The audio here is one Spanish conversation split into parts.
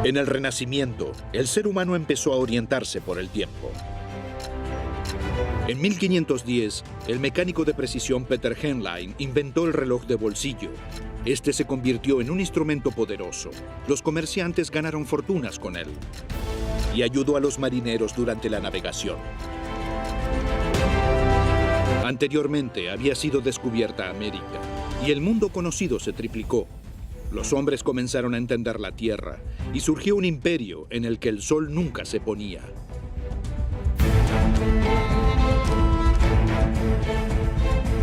En el Renacimiento, el ser humano empezó a orientarse por el tiempo. En 1510, el mecánico de precisión Peter Henlein inventó el reloj de bolsillo. Este se convirtió en un instrumento poderoso. Los comerciantes ganaron fortunas con él y ayudó a los marineros durante la navegación. Anteriormente había sido descubierta América y el mundo conocido se triplicó. Los hombres comenzaron a entender la Tierra y surgió un imperio en el que el sol nunca se ponía.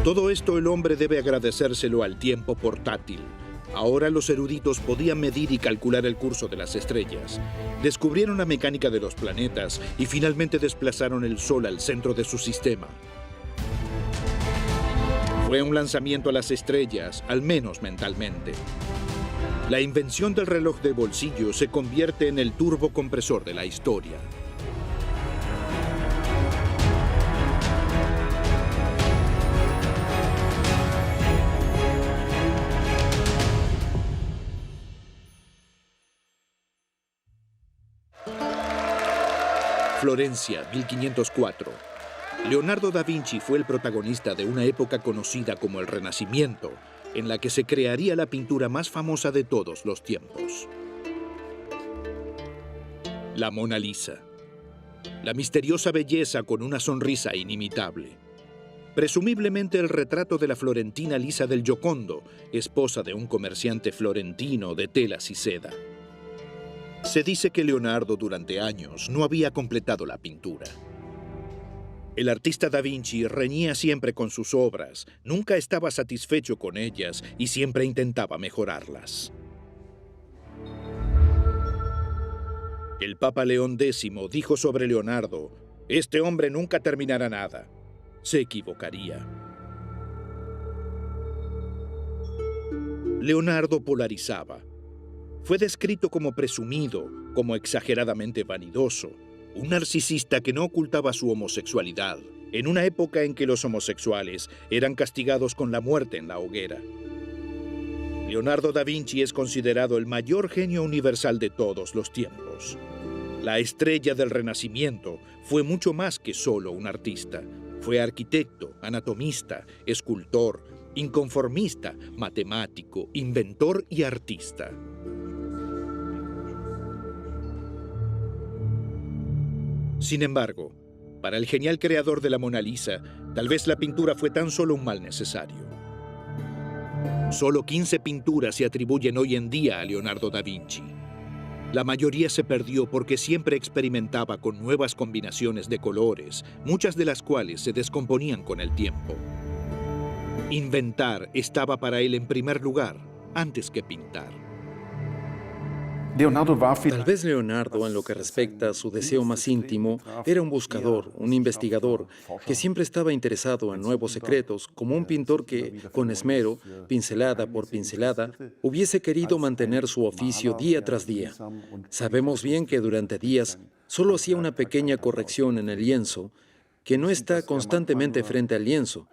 Todo esto el hombre debe agradecérselo al tiempo portátil. Ahora los eruditos podían medir y calcular el curso de las estrellas. Descubrieron la mecánica de los planetas y finalmente desplazaron el Sol al centro de su sistema. Fue un lanzamiento a las estrellas, al menos mentalmente. La invención del reloj de bolsillo se convierte en el turbocompresor de la historia. Florencia, 1504. Leonardo da Vinci fue el protagonista de una época conocida como el Renacimiento, en la que se crearía la pintura más famosa de todos los tiempos. La Mona Lisa. La misteriosa belleza con una sonrisa inimitable. Presumiblemente el retrato de la florentina Lisa del Giocondo, esposa de un comerciante florentino de telas y seda. Se dice que Leonardo durante años no había completado la pintura. El artista da Vinci reñía siempre con sus obras, nunca estaba satisfecho con ellas y siempre intentaba mejorarlas. El Papa León X dijo sobre Leonardo: "Este hombre nunca terminará nada". Se equivocaría. Leonardo polarizaba. Fue descrito como presumido, como exageradamente vanidoso, un narcisista que no ocultaba su homosexualidad, en una época en que los homosexuales eran castigados con la muerte en la hoguera. Leonardo da Vinci es considerado el mayor genio universal de todos los tiempos. La estrella del Renacimiento fue mucho más que solo un artista. Fue arquitecto, anatomista, escultor, inconformista, matemático, inventor y artista. Sin embargo, para el genial creador de la Mona Lisa, tal vez la pintura fue tan solo un mal necesario. Solo 15 pinturas se atribuyen hoy en día a Leonardo da Vinci. La mayoría se perdió porque siempre experimentaba con nuevas combinaciones de colores, muchas de las cuales se descomponían con el tiempo. Inventar estaba para él en primer lugar, antes que pintar. Tal vez Leonardo, en lo que respecta a su deseo más íntimo, era un buscador, un investigador, que siempre estaba interesado en nuevos secretos, como un pintor que, con esmero, pincelada por pincelada, hubiese querido mantener su oficio día tras día. Sabemos bien que durante días solo hacía una pequeña corrección en el lienzo, que no está constantemente frente al lienzo.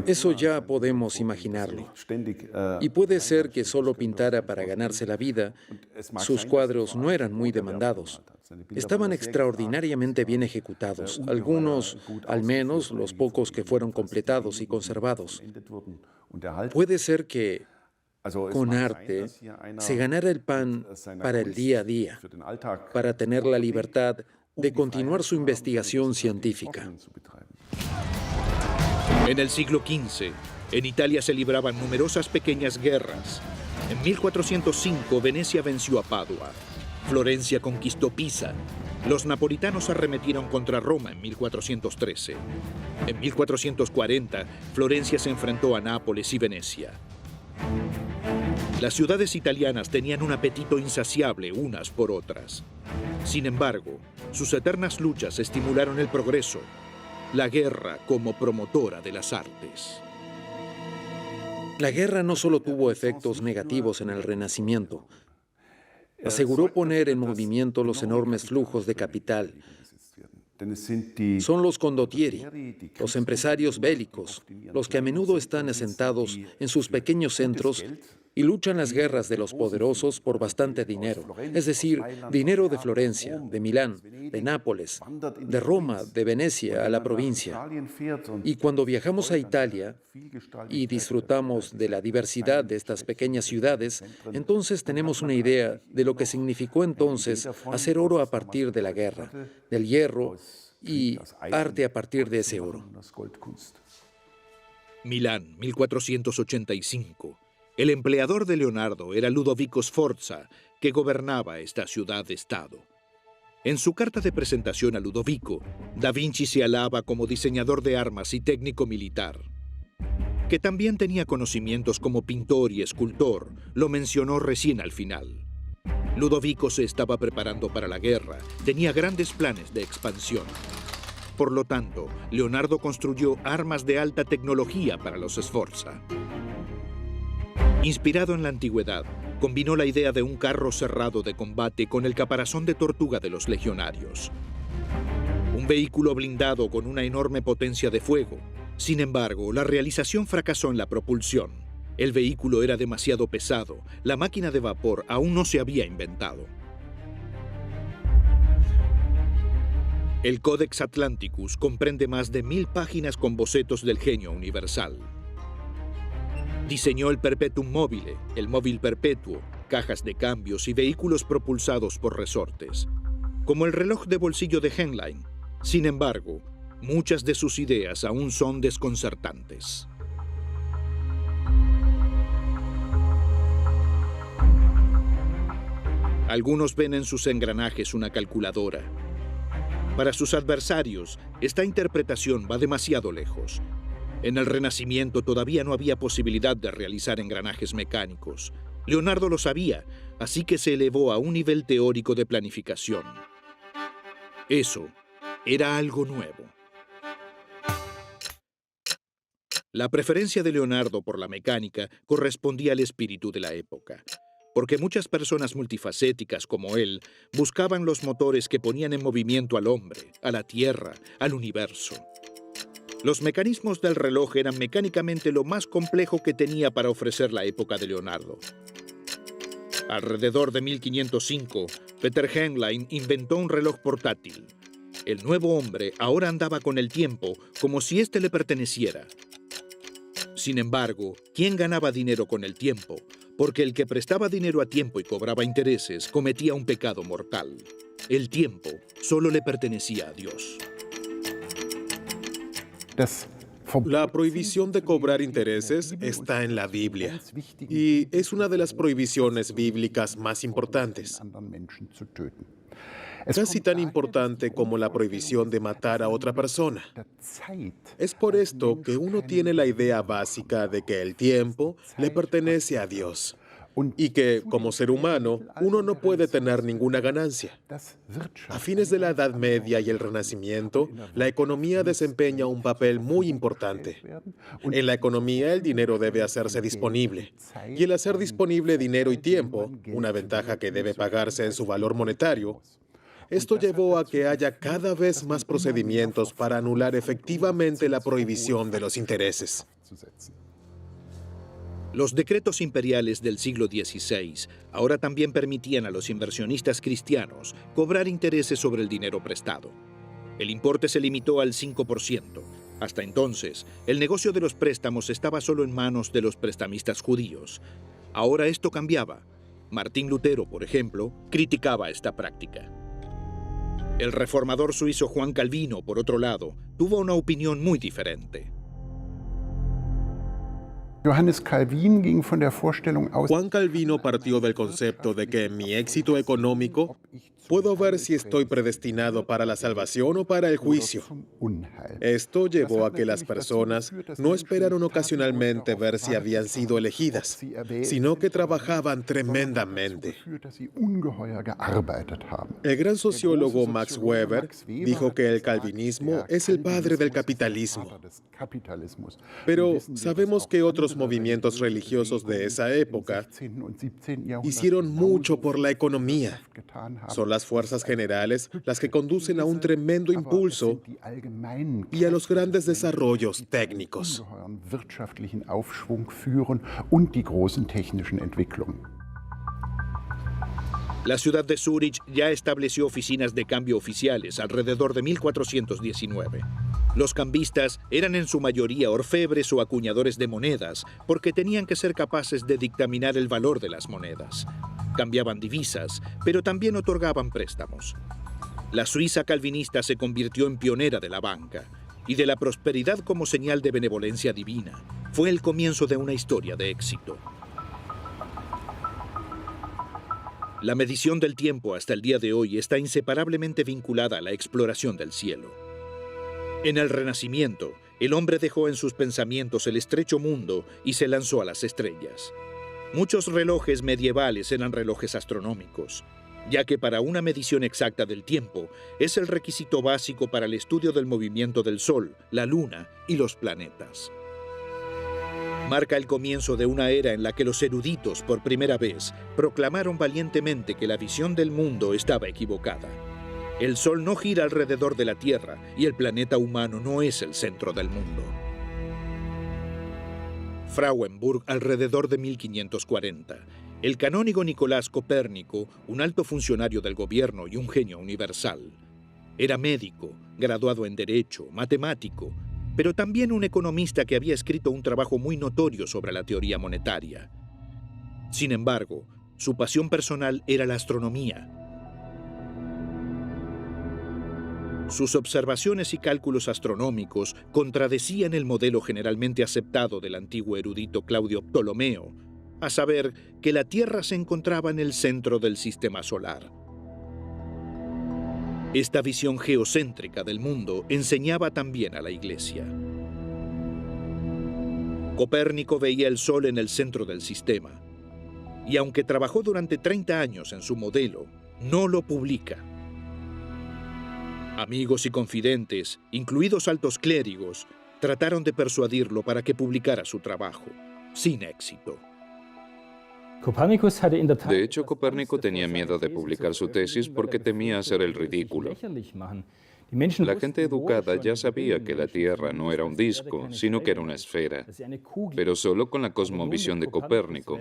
Eso ya podemos imaginarlo. Y puede ser que solo pintara para ganarse la vida. Sus cuadros no eran muy demandados. Estaban extraordinariamente bien ejecutados, algunos, al menos los pocos que fueron completados y conservados. Puede ser que, con arte, se ganara el pan para el día a día, para tener la libertad de continuar su investigación científica. En el siglo XV, en Italia se libraban numerosas pequeñas guerras. En 1405, Venecia venció a Padua. Florencia conquistó Pisa. Los napolitanos arremetieron contra Roma en 1413. En 1440, Florencia se enfrentó a Nápoles y Venecia. Las ciudades italianas tenían un apetito insaciable unas por otras. Sin embargo, sus eternas luchas estimularon el progreso. La guerra como promotora de las artes. La guerra no solo tuvo efectos negativos en el Renacimiento. Aseguró poner en movimiento los enormes flujos de capital. Son los condottieri, los empresarios bélicos, los que a menudo están asentados en sus pequeños centros y luchan las guerras de los poderosos por bastante dinero, es decir, dinero de Florencia, de Milán, de Nápoles, de Roma, de Venecia a la provincia. Y cuando viajamos a Italia y disfrutamos de la diversidad de estas pequeñas ciudades, entonces tenemos una idea de lo que significó entonces hacer oro a partir de la guerra, del hierro y arte a partir de ese oro. Milán, 1485. El empleador de Leonardo era Ludovico Sforza, que gobernaba esta ciudad-estado. En su carta de presentación a Ludovico, Da Vinci se alaba como diseñador de armas y técnico militar. Que también tenía conocimientos como pintor y escultor, lo mencionó recién al final. Ludovico se estaba preparando para la guerra, tenía grandes planes de expansión. Por lo tanto, Leonardo construyó armas de alta tecnología para los Sforza. Inspirado en la antigüedad, combinó la idea de un carro cerrado de combate con el caparazón de tortuga de los legionarios. Un vehículo blindado con una enorme potencia de fuego. Sin embargo, la realización fracasó en la propulsión. El vehículo era demasiado pesado, la máquina de vapor aún no se había inventado. El Codex Atlanticus comprende más de 1000 páginas con bocetos del genio universal. Diseñó el Perpetuum mobile, el móvil perpetuo, cajas de cambios y vehículos propulsados por resortes, como el reloj de bolsillo de Henlein. Sin embargo, muchas de sus ideas aún son desconcertantes. Algunos ven en sus engranajes una calculadora. Para sus adversarios, esta interpretación va demasiado lejos. En el Renacimiento todavía no había posibilidad de realizar engranajes mecánicos. Leonardo lo sabía, así que se elevó a un nivel teórico de planificación. Eso era algo nuevo. La preferencia de Leonardo por la mecánica correspondía al espíritu de la época, porque muchas personas multifacéticas como él buscaban los motores que ponían en movimiento al hombre, a la Tierra, al universo. Los mecanismos del reloj eran mecánicamente lo más complejo que tenía para ofrecer la época de Leonardo. Alrededor de 1505, Peter Henlein inventó un reloj portátil. El nuevo hombre ahora andaba con el tiempo como si éste le perteneciera. Sin embargo, ¿quién ganaba dinero con el tiempo? Porque el que prestaba dinero a tiempo y cobraba intereses cometía un pecado mortal. El tiempo solo le pertenecía a Dios. La prohibición de cobrar intereses está en la Biblia y es una de las prohibiciones bíblicas más importantes. Casi tan importante como la prohibición de matar a otra persona. Es por esto que uno tiene la idea básica de que el tiempo le pertenece a Dios y que, como ser humano, uno no puede tener ninguna ganancia. A fines de la Edad Media y el Renacimiento, la economía desempeña un papel muy importante. En la economía, el dinero debe hacerse disponible. Y el hacer disponible dinero y tiempo, una ventaja que debe pagarse en su valor monetario, esto llevó a que haya cada vez más procedimientos para anular efectivamente la prohibición de los intereses. Los decretos imperiales del siglo XVI ahora también permitían a los inversionistas cristianos cobrar intereses sobre el dinero prestado. El importe se limitó al 5%. Hasta entonces, el negocio de los préstamos estaba solo en manos de los prestamistas judíos. Ahora esto cambiaba. Martín Lutero, por ejemplo, criticaba esta práctica. El reformador suizo Juan Calvino, por otro lado, tuvo una opinión muy diferente. Juan Calvino partió del concepto de que en mi éxito económico puedo ver si estoy predestinado para la salvación o para el juicio. Esto llevó a que las personas no esperaron ocasionalmente ver si habían sido elegidas, sino que trabajaban tremendamente. El gran sociólogo Max Weber dijo que el calvinismo es el padre del capitalismo. Pero sabemos que otros los movimientos religiosos de esa época hicieron mucho por la economía. Son las fuerzas generales las que conducen a un tremendo impulso y a los grandes desarrollos técnicos. La ciudad de Zúrich ya estableció oficinas de cambio oficiales alrededor de 1419. Los cambistas eran en su mayoría orfebres o acuñadores de monedas, porque tenían que ser capaces de dictaminar el valor de las monedas. Cambiaban divisas, pero también otorgaban préstamos. La Suiza calvinista se convirtió en pionera de la banca, y de la prosperidad como señal de benevolencia divina. Fue el comienzo de una historia de éxito. La medición del tiempo hasta el día de hoy está inseparablemente vinculada a la exploración del cielo. En el Renacimiento, el hombre dejó en sus pensamientos el estrecho mundo y se lanzó a las estrellas. Muchos relojes medievales eran relojes astronómicos, ya que para una medición exacta del tiempo es el requisito básico para el estudio del movimiento del Sol, la Luna y los planetas. Marca el comienzo de una era en la que los eruditos, por primera vez, proclamaron valientemente que la visión del mundo estaba equivocada. El Sol no gira alrededor de la Tierra y el planeta humano no es el centro del mundo. Frauenburg, alrededor de 1540. El canónigo Nicolás Copérnico, un alto funcionario del gobierno y un genio universal. Era médico, graduado en Derecho, matemático, pero también un economista que había escrito un trabajo muy notorio sobre la teoría monetaria. Sin embargo, su pasión personal era la astronomía. Sus observaciones y cálculos astronómicos contradecían el modelo generalmente aceptado del antiguo erudito Claudio Ptolomeo, a saber, que la Tierra se encontraba en el centro del sistema solar. Esta visión geocéntrica del mundo enseñaba también a la Iglesia. Copérnico veía el Sol en el centro del sistema, y aunque trabajó durante 30 años en su modelo, no lo publica. Amigos y confidentes, incluidos altos clérigos, trataron de persuadirlo para que publicara su trabajo, sin éxito. De hecho, Copérnico tenía miedo de publicar su tesis porque temía hacer el ridículo. La gente educada ya sabía que la Tierra no era un disco, sino que era una esfera, pero solo con la cosmovisión de Copérnico.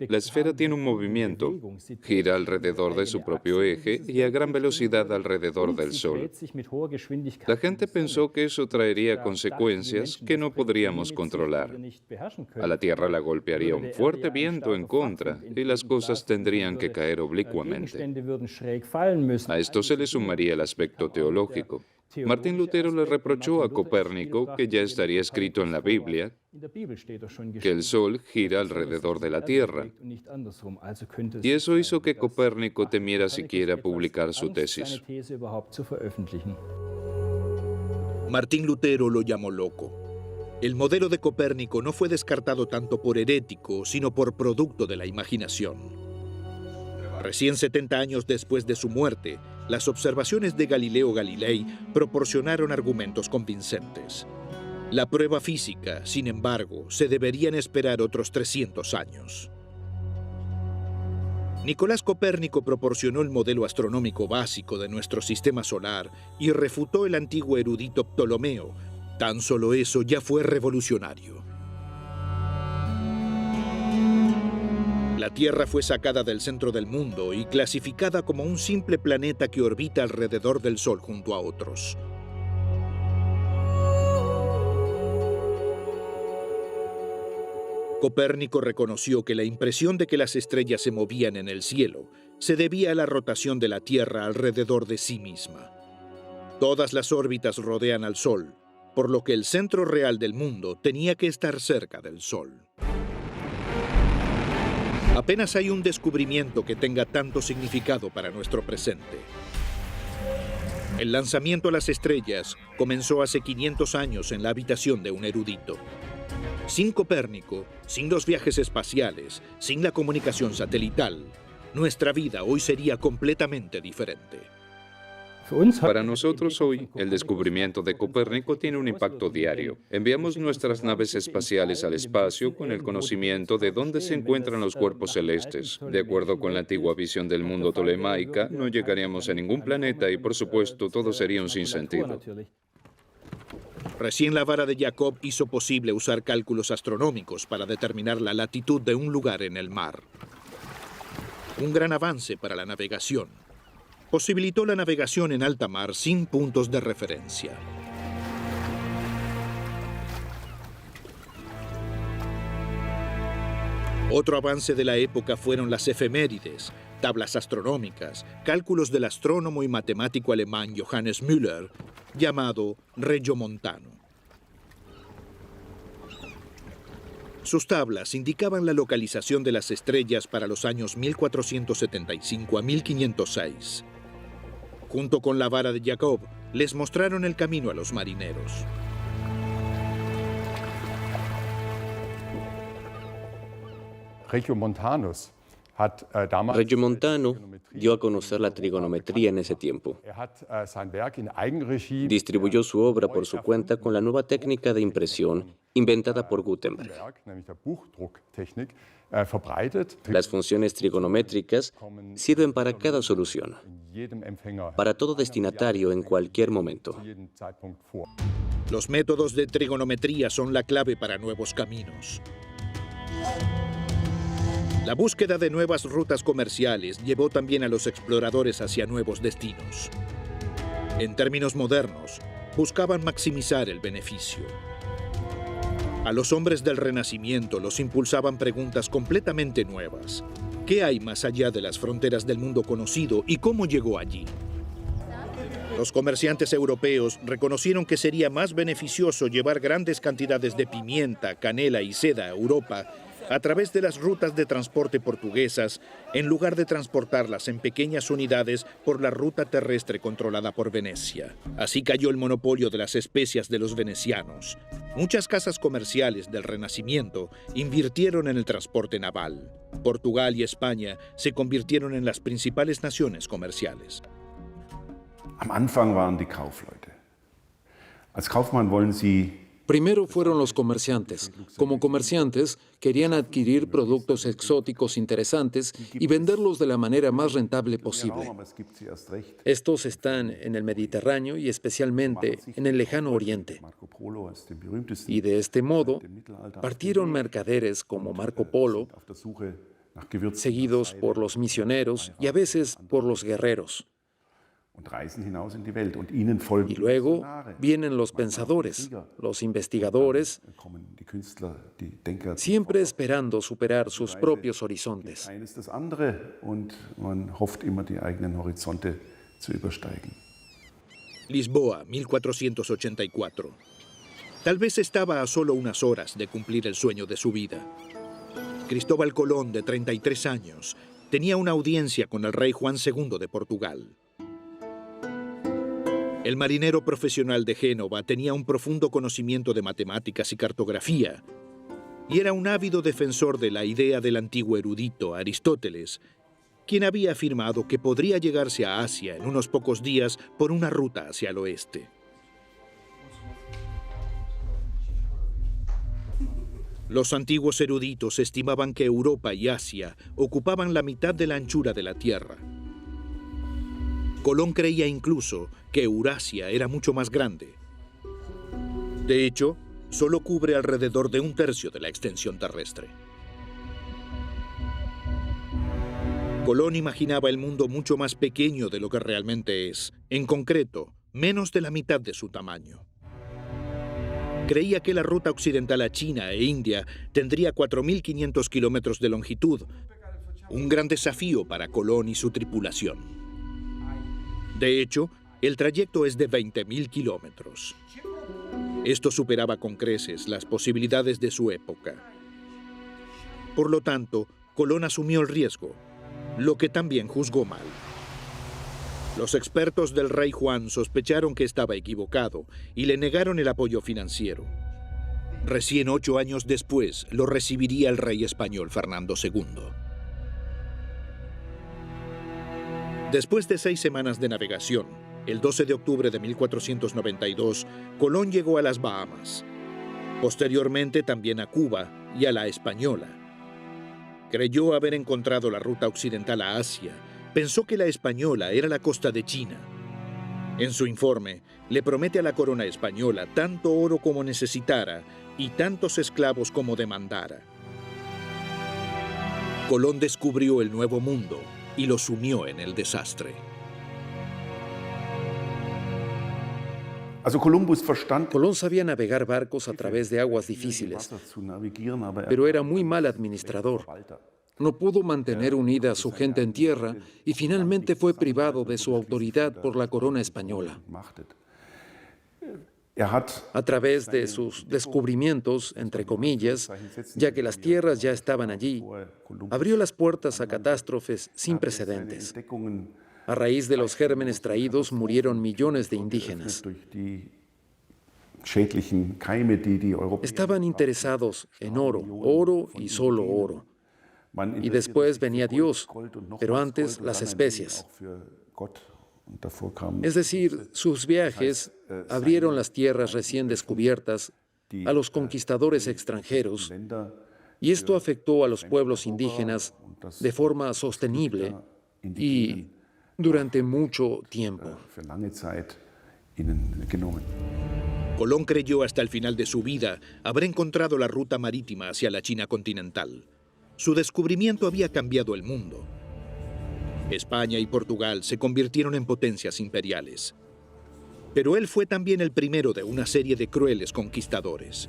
La esfera tiene un movimiento, gira alrededor de su propio eje y a gran velocidad alrededor del Sol. La gente pensó que eso traería consecuencias que no podríamos controlar. A la Tierra la golpearía un fuerte viento en contra y las cosas tendrían que caer oblicuamente. A esto se le sumaría el aspecto teológico. Martín Lutero le reprochó a Copérnico que ya estaría escrito en la Biblia que el Sol gira alrededor de la Tierra. Y eso hizo que Copérnico temiera siquiera publicar su tesis. Martín Lutero lo llamó loco. El modelo de Copérnico no fue descartado tanto por herético, sino por producto de la imaginación. Recién 70 años después de su muerte, las observaciones de Galileo Galilei proporcionaron argumentos convincentes. La prueba física, sin embargo, se deberían esperar otros 300 años. Nicolás Copérnico proporcionó el modelo astronómico básico de nuestro sistema solar y refutó el antiguo erudito Ptolomeo. Tan solo eso ya fue revolucionario. La Tierra fue sacada del centro del mundo y clasificada como un simple planeta que orbita alrededor del Sol junto a otros. Copérnico reconoció que la impresión de que las estrellas se movían en el cielo se debía a la rotación de la Tierra alrededor de sí misma. Todas las órbitas rodean al Sol, por lo que el centro real del mundo tenía que estar cerca del Sol. Apenas hay un descubrimiento que tenga tanto significado para nuestro presente. El lanzamiento a las estrellas comenzó hace 500 años en la habitación de un erudito. Sin Copérnico, sin los viajes espaciales, sin la comunicación satelital, nuestra vida hoy sería completamente diferente. Para nosotros hoy, el descubrimiento de Copérnico tiene un impacto diario. Enviamos nuestras naves espaciales al espacio con el conocimiento de dónde se encuentran los cuerpos celestes. De acuerdo con la antigua visión del mundo tolemaica, no llegaríamos a ningún planeta y, por supuesto, todo sería un sinsentido. Recién la vara de Jacob hizo posible usar cálculos astronómicos para determinar la latitud de un lugar en el mar. Un gran avance para la navegación. Posibilitó la navegación en alta mar sin puntos de referencia. Otro avance de la época fueron las efemérides, tablas astronómicas, cálculos del astrónomo y matemático alemán Johannes Müller, llamado Regiomontano. Sus tablas indicaban la localización de las estrellas para los años 1475 a 1506. Junto con la vara de Jacob, les mostraron el camino a los marineros. Regiomontano dio a conocer la trigonometría en ese tiempo. Distribuyó su obra por su cuenta con la nueva técnica de impresión inventada por Gutenberg. Las funciones trigonométricas sirven para cada solución, para todo destinatario en cualquier momento. Los métodos de trigonometría son la clave para nuevos caminos. La búsqueda de nuevas rutas comerciales llevó también a los exploradores hacia nuevos destinos. En términos modernos, buscaban maximizar el beneficio. A los hombres del Renacimiento los impulsaban preguntas completamente nuevas. ¿Qué hay más allá de las fronteras del mundo conocido y cómo llegó allí? Los comerciantes europeos reconocieron que sería más beneficioso llevar grandes cantidades de pimienta, canela y seda a Europa a través de las rutas de transporte portuguesas, en lugar de transportarlas en pequeñas unidades por la ruta terrestre controlada por Venecia. Así cayó el monopolio de las especias de los venecianos. Muchas casas comerciales del Renacimiento invirtieron en el transporte naval. Portugal y España se convirtieron en las principales naciones comerciales. Am Anfang waren die Kaufleute. Als Kaufmann wollen Sie Primero fueron los comerciantes. Como comerciantes, querían adquirir productos exóticos interesantes y venderlos de la manera más rentable posible. Estos están en el Mediterráneo y especialmente en el lejano Oriente. Y de este modo, partieron mercaderes como Marco Polo, seguidos por los misioneros y a veces por los guerreros. Y luego vienen los pensadores, los investigadores, siempre esperando superar sus propios horizontes. Lisboa, 1484. Tal vez estaba a solo unas horas de cumplir el sueño de su vida. Cristóbal Colón, de 33 años, tenía una audiencia con el rey Juan II de Portugal. El marinero profesional de Génova tenía un profundo conocimiento de matemáticas y cartografía, y era un ávido defensor de la idea del antiguo erudito Aristóteles, quien había afirmado que podría llegarse a Asia en unos pocos días por una ruta hacia el oeste. Los antiguos eruditos estimaban que Europa y Asia ocupaban la mitad de la anchura de la Tierra. Colón creía incluso que Eurasia era mucho más grande. De hecho, solo cubre alrededor de un tercio de la extensión terrestre. Colón imaginaba el mundo mucho más pequeño de lo que realmente es, en concreto, menos de la mitad de su tamaño. Creía que la ruta occidental a China e India tendría 4.500 kilómetros de longitud, un gran desafío para Colón y su tripulación. De hecho, el trayecto es de 20.000 kilómetros. Esto superaba con creces las posibilidades de su época. Por lo tanto, Colón asumió el riesgo, lo que también juzgó mal. Los expertos del rey Juan sospecharon que estaba equivocado y le negaron el apoyo financiero. Recién 8 años después lo recibiría el rey español Fernando II. Después de 6 semanas de navegación, El 12 de octubre de 1492, Colón llegó a las Bahamas. Posteriormente también a Cuba y a la Española. Creyó haber encontrado la ruta occidental a Asia. Pensó que la Española era la costa de China. En su informe, le promete a la corona española tanto oro como necesitara y tantos esclavos como demandara. Colón descubrió el Nuevo Mundo y lo sumió en el desastre. Colón sabía navegar barcos a través de aguas difíciles, pero era muy mal administrador. No pudo mantener unida a su gente en tierra y finalmente fue privado de su autoridad por la corona española. A través de sus descubrimientos, entre comillas, ya que las tierras ya estaban allí, abrió las puertas a catástrofes sin precedentes. A raíz de los gérmenes traídos murieron millones de indígenas. Estaban interesados en oro, oro y solo oro. Y después venía Dios, pero antes las especias. Es decir, sus viajes abrieron las tierras recién descubiertas a los conquistadores extranjeros, y esto afectó a los pueblos indígenas de forma sostenible y durante mucho tiempo. Colón creyó hasta el final de su vida haber encontrado la ruta marítima hacia la China continental. Su descubrimiento había cambiado el mundo. España y Portugal se convirtieron en potencias imperiales. Pero él fue también el primero de una serie de crueles conquistadores.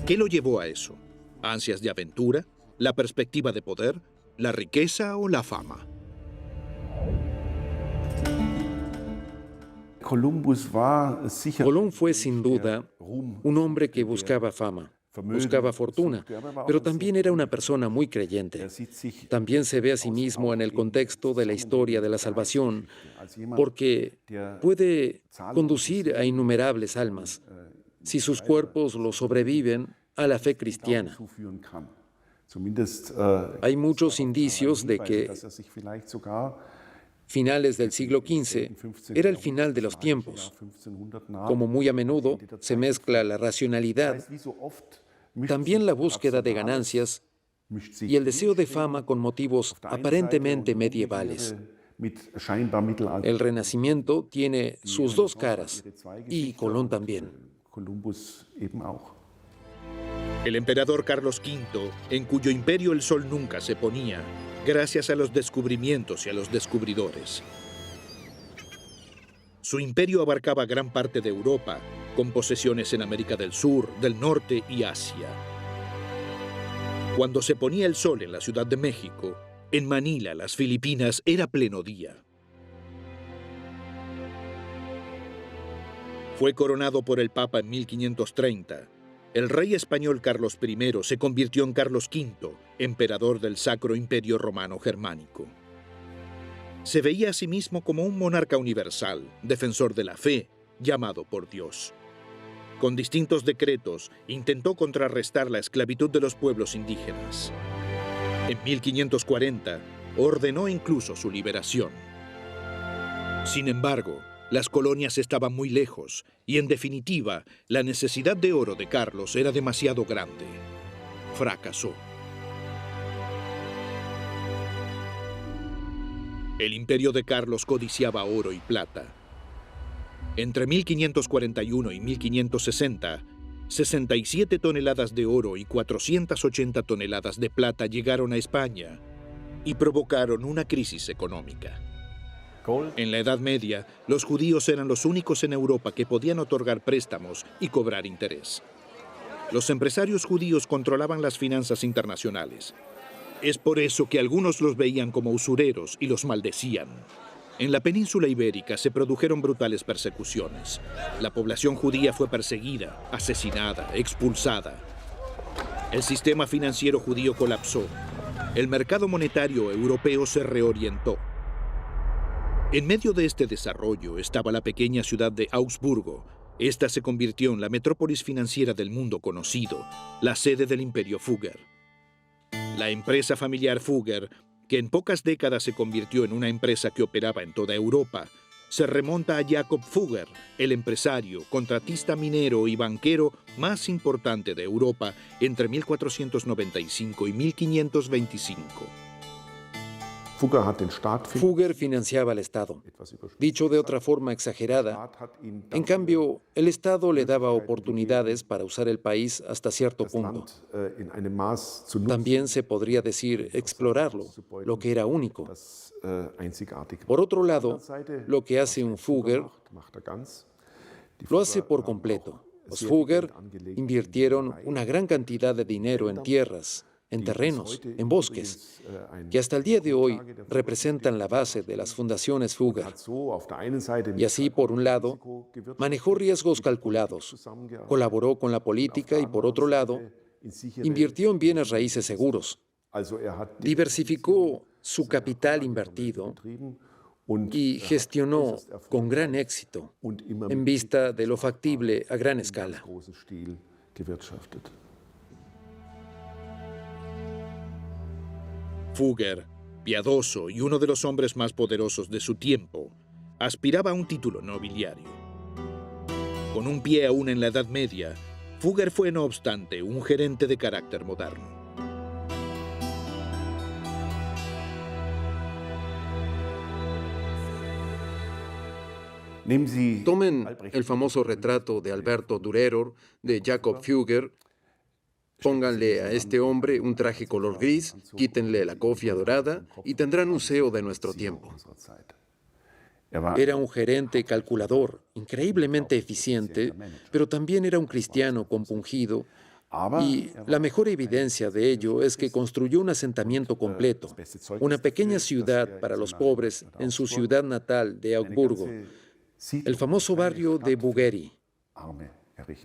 ¿Qué lo llevó a eso? ¿Ansias de aventura? ¿La perspectiva de poder? ¿La riqueza o la fama? Colón fue sin duda un hombre que buscaba fama, buscaba fortuna, pero también era una persona muy creyente. También se ve a sí mismo en el contexto de la historia de la salvación, porque puede conducir a innumerables almas si sus cuerpos lo sobreviven a la fe cristiana. Hay muchos indicios de que finales del siglo XV era el final de los tiempos. Como muy a menudo se mezcla la racionalidad, también la búsqueda de ganancias y el deseo de fama con motivos aparentemente medievales. El Renacimiento tiene sus dos caras, y Colón también. El emperador Carlos V, en cuyo imperio el sol nunca se ponía, gracias a los descubrimientos y a los descubridores. Su imperio abarcaba gran parte de Europa, con posesiones en América del Sur, del Norte y Asia. Cuando se ponía el sol en la Ciudad de México, en Manila, las Filipinas, era pleno día. Fue coronado por el Papa en 1530. El rey español Carlos I se convirtió en Carlos V, emperador del Sacro Imperio Romano Germánico. Se veía a sí mismo como un monarca universal, defensor de la fe, llamado por Dios. Con distintos decretos, intentó contrarrestar la esclavitud de los pueblos indígenas. En 1540, ordenó incluso su liberación. Sin embargo, las colonias estaban muy lejos y, en definitiva, la necesidad de oro de Carlos era demasiado grande. Fracasó. El imperio de Carlos codiciaba oro y plata. Entre 1541 y 1560, 67 toneladas de oro y 480 toneladas de plata llegaron a España y provocaron una crisis económica. En la Edad Media, los judíos eran los únicos en Europa que podían otorgar préstamos y cobrar interés. Los empresarios judíos controlaban las finanzas internacionales. Es por eso que algunos los veían como usureros y los maldecían. En la península ibérica se produjeron brutales persecuciones. La población judía fue perseguida, asesinada, expulsada. El sistema financiero judío colapsó. El mercado monetario europeo se reorientó. En medio de este desarrollo estaba la pequeña ciudad de Augsburgo. Esta se convirtió en la metrópolis financiera del mundo conocido, la sede del Imperio Fugger. La empresa familiar Fugger, que en pocas décadas se convirtió en una empresa que operaba en toda Europa, se remonta a Jakob Fugger, el empresario, contratista minero y banquero más importante de Europa entre 1495 y 1525. Fugger financiaba al Estado. Dicho de otra forma exagerada, en cambio, el Estado le daba oportunidades para usar el país hasta cierto punto. También se podría decir explorarlo, lo que era único. Por otro lado, lo que hace un Fugger lo hace por completo. Los Fugger invirtieron una gran cantidad de dinero en tierras, en terrenos, en bosques, que hasta el día de hoy representan la base de las fundaciones Fugger. Y así, por un lado, manejó riesgos calculados, colaboró con la política y, por otro lado, invirtió en bienes raíces seguros. Diversificó su capital invertido y gestionó con gran éxito en vista de lo factible a gran escala. Fugger, piadoso y uno de los hombres más poderosos de su tiempo, aspiraba a un título nobiliario. Con un pie aún en la Edad Media, Fugger fue, no obstante, un gerente de carácter moderno. Tomen el famoso retrato de Alberto Dürer de Jakob Fugger. Pónganle a este hombre un traje color gris, quítenle la cofia dorada y tendrán un CEO de nuestro tiempo. Era un gerente calculador, increíblemente eficiente, pero también era un cristiano compungido. Y la mejor evidencia de ello es que construyó un asentamiento completo, una pequeña ciudad para los pobres en su ciudad natal de Augsburgo, el famoso barrio de Bugheri,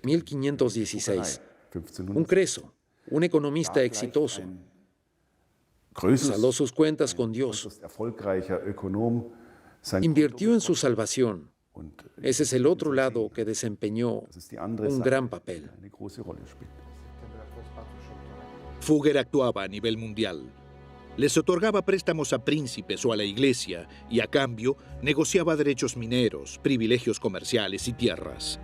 1516. Un creso, un economista exitoso. Saldó sus cuentas con Dios. Invirtió en su salvación. Ese es el otro lado que desempeñó un gran papel. Fugger actuaba a nivel mundial. Les otorgaba préstamos a príncipes o a la iglesia y a cambio negociaba derechos mineros, privilegios comerciales y tierras.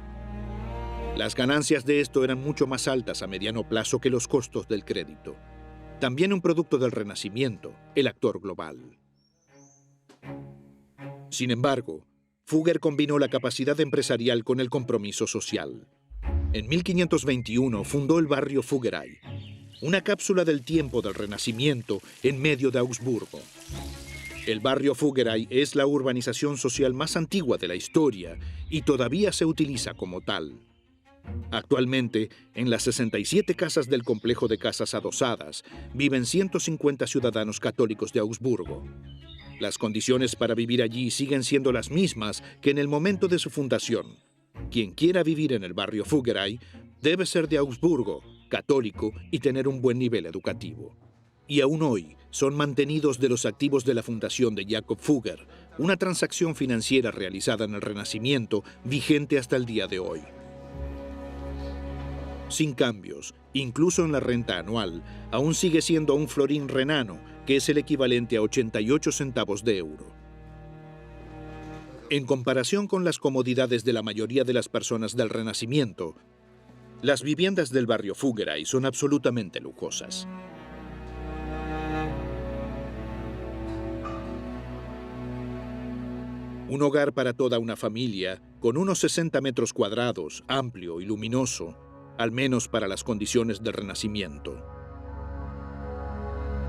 Las ganancias de esto eran mucho más altas a mediano plazo que los costos del crédito. También un producto del Renacimiento, el actor global. Sin embargo, Fugger combinó la capacidad empresarial con el compromiso social. En 1521 fundó el barrio Fuggerei, una cápsula del tiempo del Renacimiento en medio de Augsburgo. El barrio Fuggerei es la urbanización social más antigua de la historia y todavía se utiliza como tal. Actualmente, en las 67 casas del complejo de casas adosadas, viven 150 ciudadanos católicos de Augsburgo. Las condiciones para vivir allí siguen siendo las mismas que en el momento de su fundación. Quien quiera vivir en el barrio Fuggerei debe ser de Augsburgo, católico y tener un buen nivel educativo. Y aún hoy son mantenidos de los activos de la fundación de Jakob Fugger, una transacción financiera realizada en el Renacimiento vigente hasta el día de hoy. Sin cambios, incluso en la renta anual, aún sigue siendo un florín renano, que es el equivalente a 88 centavos de euro. En comparación con las comodidades de la mayoría de las personas del Renacimiento, las viviendas del barrio Fuggerei son absolutamente lujosas. Un hogar para toda una familia, con unos 60 metros cuadrados, amplio y luminoso, al menos para las condiciones del Renacimiento.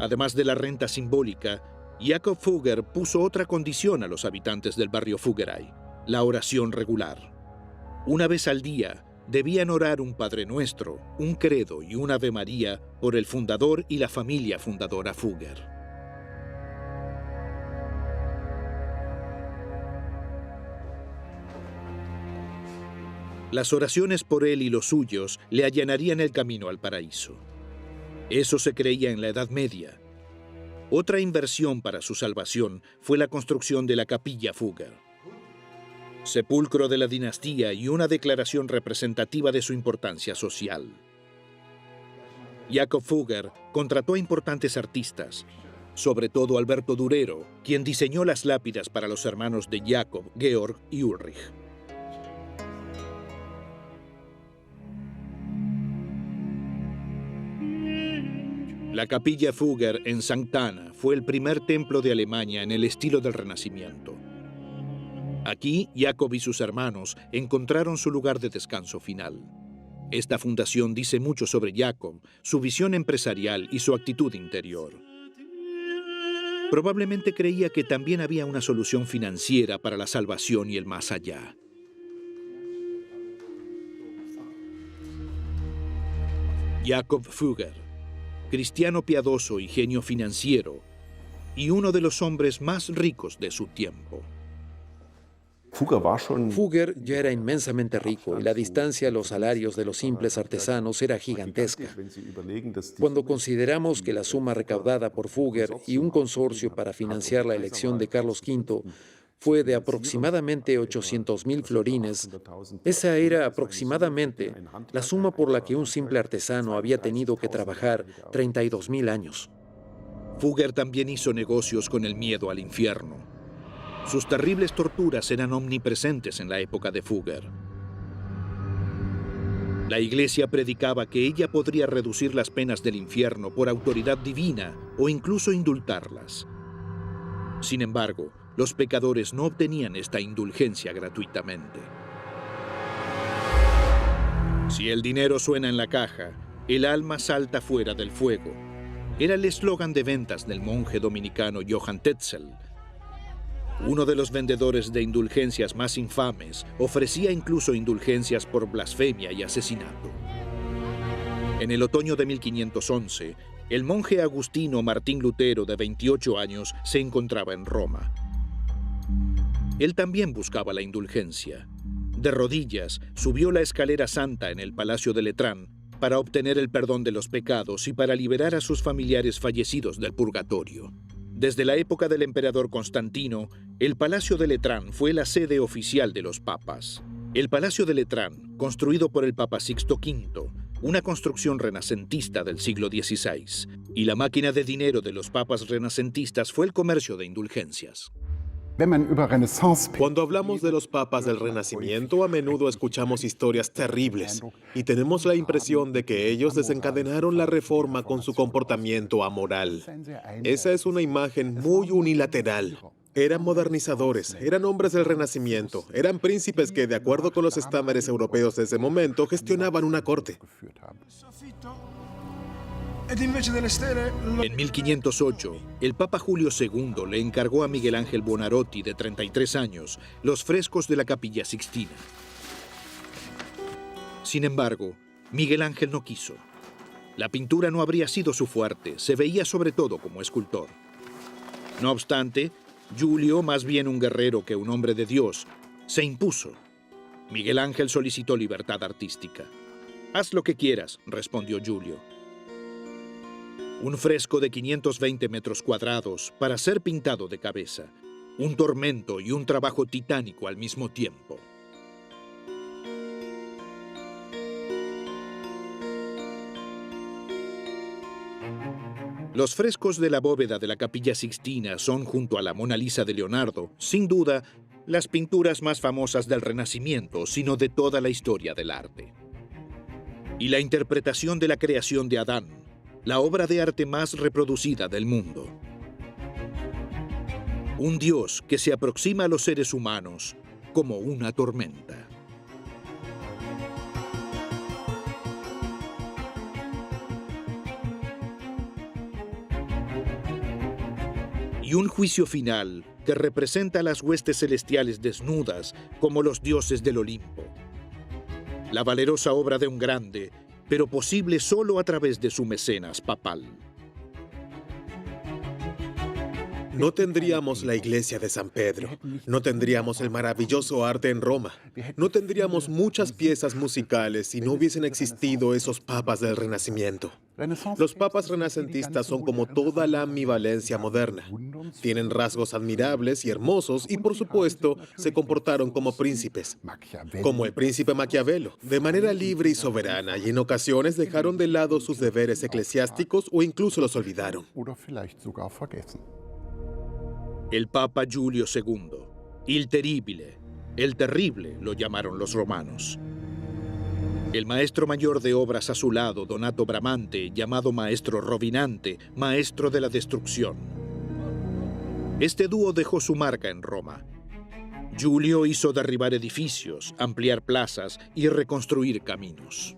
Además de la renta simbólica, Jakob Fugger puso otra condición a los habitantes del barrio Fuggerei: la oración regular. Una vez al día, debían orar un Padre Nuestro, un Credo y un Ave María por el fundador y la familia fundadora Fugger. Las oraciones por él y los suyos le allanarían el camino al paraíso. Eso se creía en la Edad Media. Otra inversión para su salvación fue la construcción de la Capilla Fugger, sepulcro de la dinastía y una declaración representativa de su importancia social. Jakob Fugger contrató a importantes artistas, sobre todo Alberto Durero, quien diseñó las lápidas para los hermanos de Jakob, Georg y Ulrich. La capilla Fugger en Sankt Anna fue el primer templo de Alemania en el estilo del Renacimiento. Aquí, Jakob y sus hermanos encontraron su lugar de descanso final. Esta fundación dice mucho sobre Jakob, su visión empresarial y su actitud interior. Probablemente creía que también había una solución financiera para la salvación y el más allá. Jakob Fugger, cristiano piadoso y genio financiero, y uno de los hombres más ricos de su tiempo. Fugger ya era inmensamente rico y la distancia a los salarios de los simples artesanos era gigantesca. Cuando consideramos que la suma recaudada por Fugger y un consorcio para financiar la elección de Carlos V fue de aproximadamente 800.000 florines, esa era aproximadamente la suma por la que un simple artesano había tenido que trabajar 32.000 años. Fugger también hizo negocios con el miedo al infierno. Sus terribles torturas eran omnipresentes en la época de Fugger. La Iglesia predicaba que ella podría reducir las penas del infierno por autoridad divina o incluso indultarlas. Sin embargo, los pecadores no obtenían esta indulgencia gratuitamente. Si el dinero suena en la caja, el alma salta fuera del fuego. Era el eslogan de ventas del monje dominicano Johann Tetzel. Uno de los vendedores de indulgencias más infames ofrecía incluso indulgencias por blasfemia y asesinato. En el otoño de 1511, el monje agustino Martín Lutero, de 28 años, se encontraba en Roma. Él también buscaba la indulgencia. De rodillas, subió la escalera santa en el Palacio de Letrán para obtener el perdón de los pecados y para liberar a sus familiares fallecidos del purgatorio. Desde la época del emperador Constantino, el Palacio de Letrán fue la sede oficial de los papas. El Palacio de Letrán, construido por el Papa Sixto V, una construcción renacentista del siglo XVI, y la máquina de dinero de los papas renacentistas fue el comercio de indulgencias. Cuando hablamos de los papas del Renacimiento, a menudo escuchamos historias terribles y tenemos la impresión de que ellos desencadenaron la reforma con su comportamiento amoral. Esa es una imagen muy unilateral. Eran modernizadores, eran hombres del Renacimiento, eran príncipes que, de acuerdo con los estándares europeos de ese momento, gestionaban una corte. En 1508, el Papa Julio II le encargó a Miguel Ángel Buonarroti, de 33 años, los frescos de la Capilla Sixtina. Sin embargo, Miguel Ángel no quiso. La pintura no habría sido su fuerte, se veía sobre todo como escultor. No obstante, Giulio, más bien un guerrero que un hombre de Dios, se impuso. Miguel Ángel solicitó libertad artística. «Haz lo que quieras», respondió Giulio. Un fresco de 520 metros cuadrados para ser pintado de cabeza. Un tormento y un trabajo titánico al mismo tiempo. Los frescos de la bóveda de la Capilla Sixtina son, junto a la Mona Lisa de Leonardo, sin duda, las pinturas más famosas del Renacimiento, sino de toda la historia del arte. Y la interpretación de la creación de Adán, la obra de arte más reproducida del mundo. Un Dios que se aproxima a los seres humanos como una tormenta. Y un juicio final que representa a las huestes celestiales desnudas como los dioses del Olimpo. La valerosa obra de un grande, pero posible solo a través de su mecenas papal. No tendríamos la iglesia de San Pedro, no tendríamos el maravilloso arte en Roma, no tendríamos muchas piezas musicales si no hubiesen existido esos papas del Renacimiento. Los papas renacentistas son como toda la ambivalencia moderna. Tienen rasgos admirables y hermosos y, por supuesto, se comportaron como príncipes, como el príncipe Maquiavelo, de manera libre y soberana, y en ocasiones dejaron de lado sus deberes eclesiásticos o incluso los olvidaron. El Papa Giulio II, il terribile, el terrible, lo llamaron los romanos. El maestro mayor de obras a su lado, Donato Bramante, llamado maestro Rovinante, maestro de la destrucción. Este dúo dejó su marca en Roma. Giulio hizo derribar edificios, ampliar plazas y reconstruir caminos.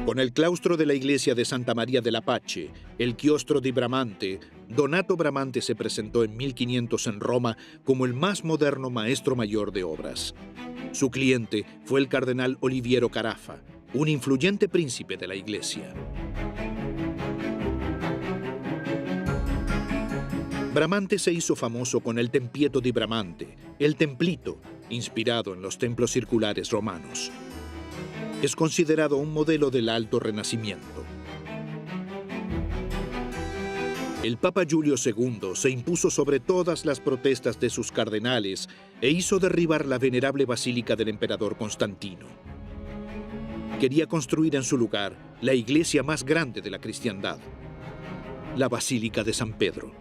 Con el claustro de la iglesia de Santa María della Pace, el chiostro di Bramante, Donato Bramante se presentó en 1500 en Roma como el más moderno maestro mayor de obras. Su cliente fue el cardenal Oliviero Carafa, un influyente príncipe de la iglesia. Bramante se hizo famoso con el Tempietto di Bramante, el templito, inspirado en los templos circulares romanos. Es considerado un modelo del Alto Renacimiento. El Papa Giulio II se impuso sobre todas las protestas de sus cardenales e hizo derribar la venerable basílica del emperador Constantino. Quería construir en su lugar la iglesia más grande de la cristiandad, la Basílica de San Pedro.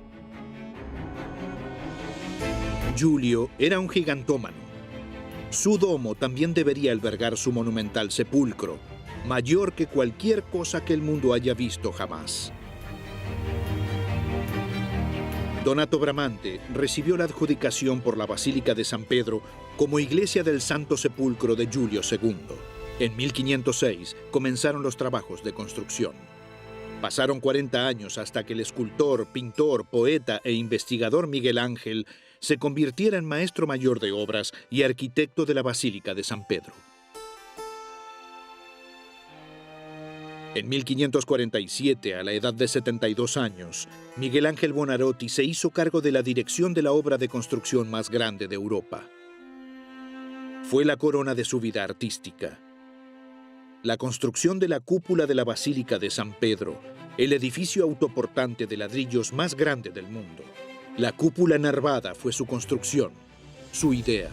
Giulio era un gigantómano. Su domo también debería albergar su monumental sepulcro, mayor que cualquier cosa que el mundo haya visto jamás. Donato Bramante recibió la adjudicación por la Basílica de San Pedro como iglesia del Santo Sepulcro de Giulio II. En 1506 comenzaron los trabajos de construcción. Pasaron 40 años hasta que el escultor, pintor, poeta e investigador Miguel Ángel se convirtiera en maestro mayor de obras y arquitecto de la Basílica de San Pedro. En 1547, a la edad de 72 años, Miguel Ángel Buonarroti se hizo cargo de la dirección de la obra de construcción más grande de Europa. Fue la corona de su vida artística. La construcción de la cúpula de la Basílica de San Pedro, el edificio autoportante de ladrillos más grande del mundo. La cúpula nervada fue su construcción, su idea.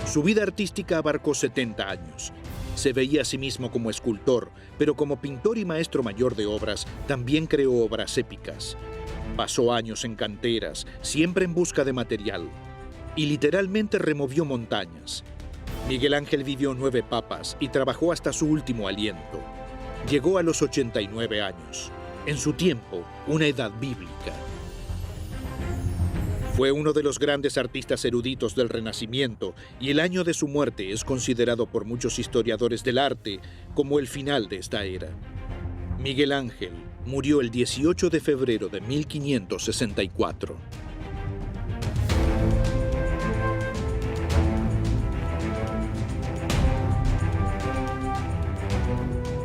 Su vida artística abarcó 70 años. Se veía a sí mismo como escultor, pero como pintor y maestro mayor de obras, también creó obras épicas. Pasó años en canteras, siempre en busca de material, y literalmente removió montañas. Miguel Ángel vivió 9 papas y trabajó hasta su último aliento. Llegó a los 89 años, en su tiempo, una edad bíblica. Fue uno de los grandes artistas eruditos del Renacimiento y el año de su muerte es considerado por muchos historiadores del arte como el final de esta era. Miguel Ángel murió el 18 de febrero de 1564.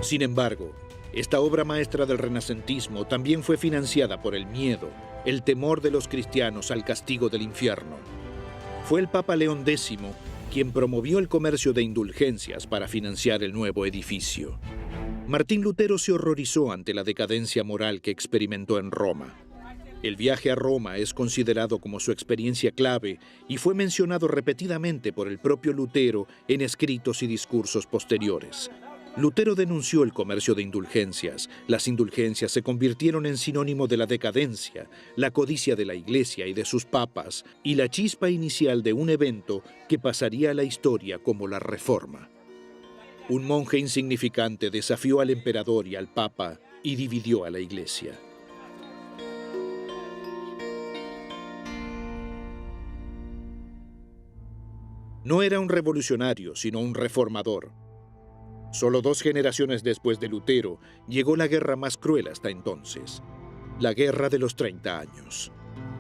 Sin embargo, esta obra maestra del renacentismo también fue financiada por el miedo, el temor de los cristianos al castigo del infierno. Fue el Papa León X quien promovió el comercio de indulgencias para financiar el nuevo edificio. Martín Lutero se horrorizó ante la decadencia moral que experimentó en Roma. El viaje a Roma es considerado como su experiencia clave y fue mencionado repetidamente por el propio Lutero en escritos y discursos posteriores. Lutero denunció el comercio de indulgencias. Las indulgencias se convirtieron en sinónimo de la decadencia, la codicia de la Iglesia y de sus papas, y la chispa inicial de un evento que pasaría a la historia como la Reforma. Un monje insignificante desafió al emperador y al papa y dividió a la Iglesia. No era un revolucionario, sino un reformador. Solo 2 generaciones después de Lutero, llegó la guerra más cruel hasta entonces, la Guerra de los 30 años.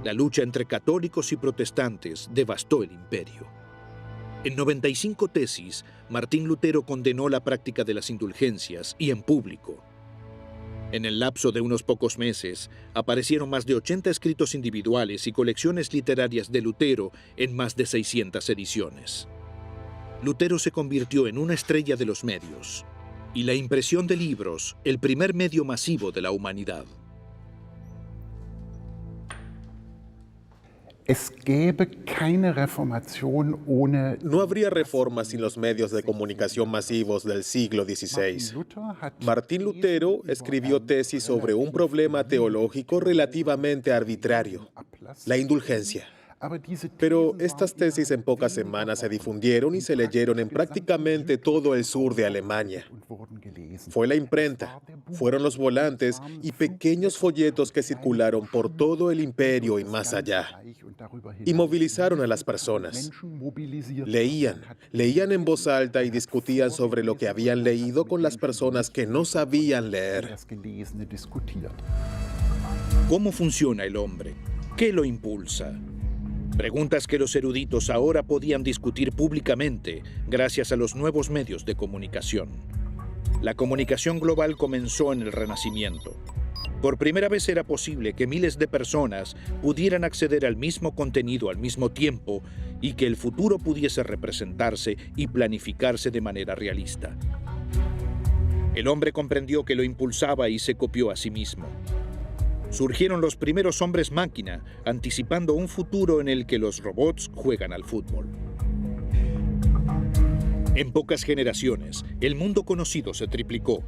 La lucha entre católicos y protestantes devastó el imperio. En 95 tesis, Martín Lutero condenó la práctica de las indulgencias y en público. En el lapso de unos pocos meses, aparecieron más de 80 escritos individuales y colecciones literarias de Lutero en más de 600 ediciones. Lutero se convirtió en una estrella de los medios, y la impresión de libros, el primer medio masivo de la humanidad. No habría reforma sin los medios de comunicación masivos del siglo XVI. Martín Lutero escribió tesis sobre un problema teológico relativamente arbitrario, la indulgencia. Pero estas tesis en pocas semanas se difundieron y se leyeron en prácticamente todo el sur de Alemania. Fue la imprenta, fueron los volantes y pequeños folletos que circularon por todo el imperio y más allá. Y movilizaron a las personas. Leían en voz alta y discutían sobre lo que habían leído con las personas que no sabían leer. ¿Cómo funciona el hombre? ¿Qué lo impulsa? Preguntas que los eruditos ahora podían discutir públicamente gracias a los nuevos medios de comunicación. La comunicación global comenzó en el Renacimiento. Por primera vez era posible que miles de personas pudieran acceder al mismo contenido al mismo tiempo y que el futuro pudiese representarse y planificarse de manera realista. El hombre comprendió que lo impulsaba y se copió a sí mismo. Surgieron los primeros hombres máquina, anticipando un futuro en el que los robots juegan al fútbol. En pocas generaciones, el mundo conocido se triplicó.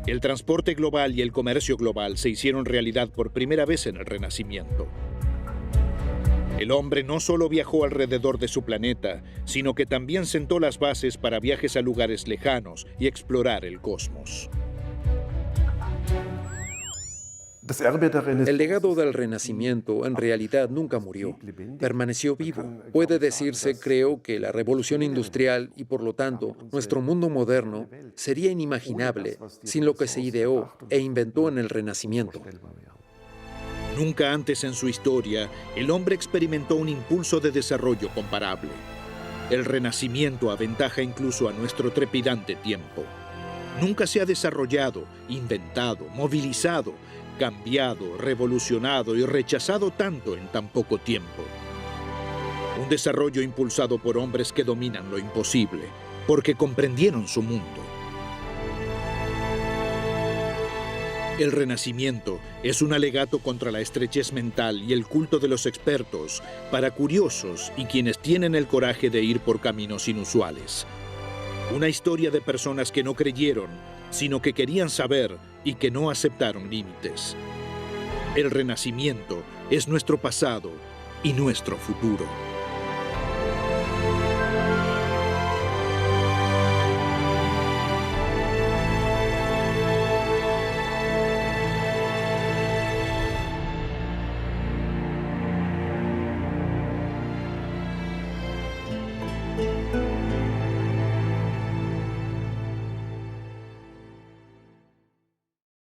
El transporte global y el comercio global se hicieron realidad por primera vez en el Renacimiento. El hombre no solo viajó alrededor de su planeta, sino que también sentó las bases para viajes a lugares lejanos y explorar el cosmos. El legado del Renacimiento en realidad nunca murió, permaneció vivo. Puede decirse, creo, que la revolución industrial y por lo tanto nuestro mundo moderno sería inimaginable sin lo que se ideó e inventó en el Renacimiento. Nunca antes en su historia, el hombre experimentó un impulso de desarrollo comparable. El Renacimiento aventaja incluso a nuestro trepidante tiempo. Nunca se ha desarrollado, inventado, movilizado, cambiado, revolucionado y rechazado tanto en tan poco tiempo. Un desarrollo impulsado por hombres que dominan lo imposible, porque comprendieron su mundo. El Renacimiento es un alegato contra la estrechez mental y el culto de los expertos para curiosos y quienes tienen el coraje de ir por caminos inusuales. Una historia de personas que no creyeron, sino que querían saber y que no aceptaron límites. El Renacimiento es nuestro pasado y nuestro futuro.